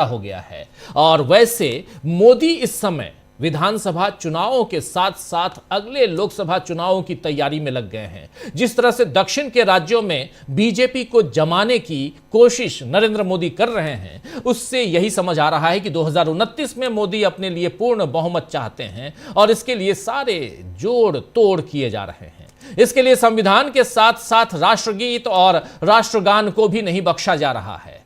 हो गया है। और वैसे मोदी इस समय विधानसभा चुनावों के साथ साथ अगले लोकसभा चुनावों की तैयारी में लग गए हैं। जिस तरह से दक्षिण के राज्यों में बीजेपी को जमाने की कोशिश नरेंद्र मोदी कर रहे हैं, उससे यही समझ आ रहा है कि 2029 में मोदी अपने लिए पूर्ण बहुमत चाहते हैं और इसके लिए सारे जोड़ तोड़ किए जा रहे हैं। इसके लिए संविधान के साथ साथ राष्ट्रगीत और राष्ट्रगान को भी नहीं बख्शा जा रहा है।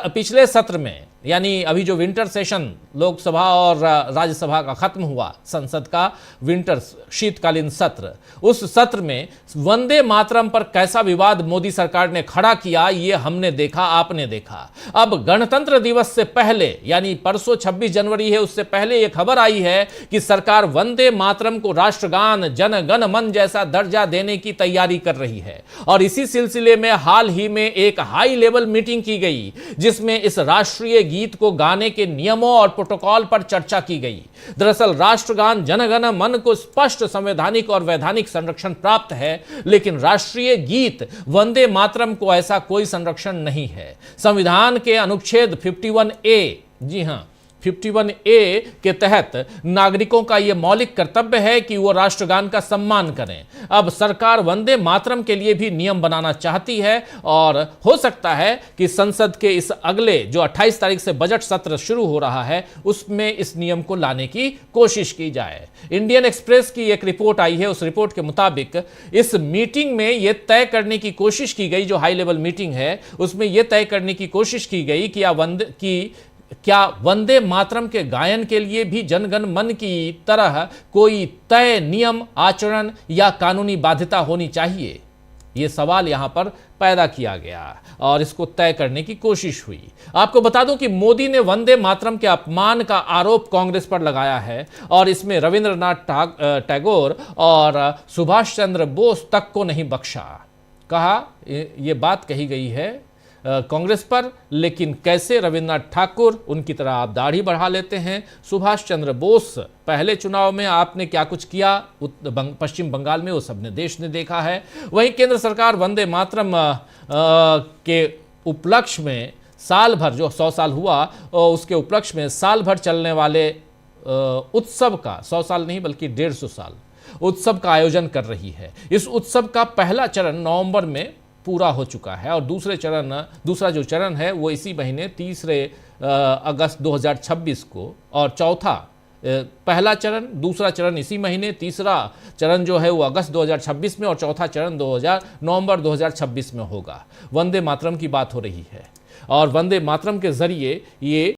पिछले सत्र में, यानी अभी जो विंटर सेशन लोकसभा और राज्यसभा का खत्म हुआ, संसद का विंटर शीतकालीन सत्र, उस सत्र में वंदे मातरम पर कैसा विवाद मोदी सरकार ने खड़ा किया, ये हमने देखा, आपने देखा। अब गणतंत्र दिवस से पहले, यानी परसों 26 जनवरी है, उससे पहले यह खबर आई है कि सरकार वंदे मातरम को राष्ट्रगान जन गण मन जैसा दर्जा देने की तैयारी कर रही है। और इसी सिलसिले में हाल ही में एक हाई लेवल मीटिंग की गई, जिसमें इस राष्ट्रीय गीत को गाने के नियमों और प्रोटोकॉल पर चर्चा की गई। दरअसल राष्ट्रगान जनगण मन को स्पष्ट संवैधानिक और वैधानिक संरक्षण प्राप्त है, लेकिन राष्ट्रीय गीत वंदे मातरम को ऐसा कोई संरक्षण नहीं है। संविधान के अनुच्छेद 51A, जी हां, 51A के तहत नागरिकों का यह मौलिक कर्तव्य है कि वो राष्ट्रगान का सम्मान करें। अब सरकार वंदे मातरम के लिए भी नियम बनाना चाहती है और हो सकता है कि संसद के इस अगले जो 28 तारीख से बजट सत्र शुरू हो रहा है, उसमें इस नियम को लाने की कोशिश की जाए। इंडियन एक्सप्रेस की एक रिपोर्ट आई है, उस रिपोर्ट के मुताबिक इस मीटिंग में यह तय करने की कोशिश की गई, जो हाई लेवल मीटिंग है उसमें यह तय करने की कोशिश की गई कि क्या वंदे मातरम के गायन के लिए भी जनगण मन की तरह कोई तय नियम, आचरण या कानूनी बाध्यता होनी चाहिए। यह सवाल यहां पर पैदा किया गया और इसको तय करने की कोशिश हुई। आपको बता दूं कि मोदी ने वंदे मातरम के अपमान का आरोप कांग्रेस पर लगाया है और इसमें रविंद्रनाथ टैगोर और सुभाष चंद्र बोस तक को नहीं बख्शा। कहा, यह बात कही गई है कांग्रेस पर, लेकिन कैसे रविंद्रनाथ ठाकुर, उनकी तरह आप दाढ़ी बढ़ा लेते हैं। सुभाष चंद्र बोस, पहले चुनाव में आपने क्या कुछ किया पश्चिम बंगाल में, वो सबने देश ने देखा है। वहीं केंद्र सरकार वंदे मातरम के उपलक्ष्य में साल भर, जो 100 साल हुआ, उसके उपलक्ष्य में साल भर चलने वाले उत्सव का, 100 साल नहीं बल्कि 150 साल उत्सव का आयोजन कर रही है। इस उत्सव का पहला चरण नवंबर में पूरा हो चुका है और दूसरा जो चरण है वो इसी महीने 30 अगस्त 2026 को, और पहला चरण, दूसरा चरण इसी महीने, तीसरा चरण जो है वो अगस्त 2026 में और चौथा चरण नवंबर 2026 में होगा। वंदे मातरम की बात हो रही है और वंदे मातरम के जरिए ये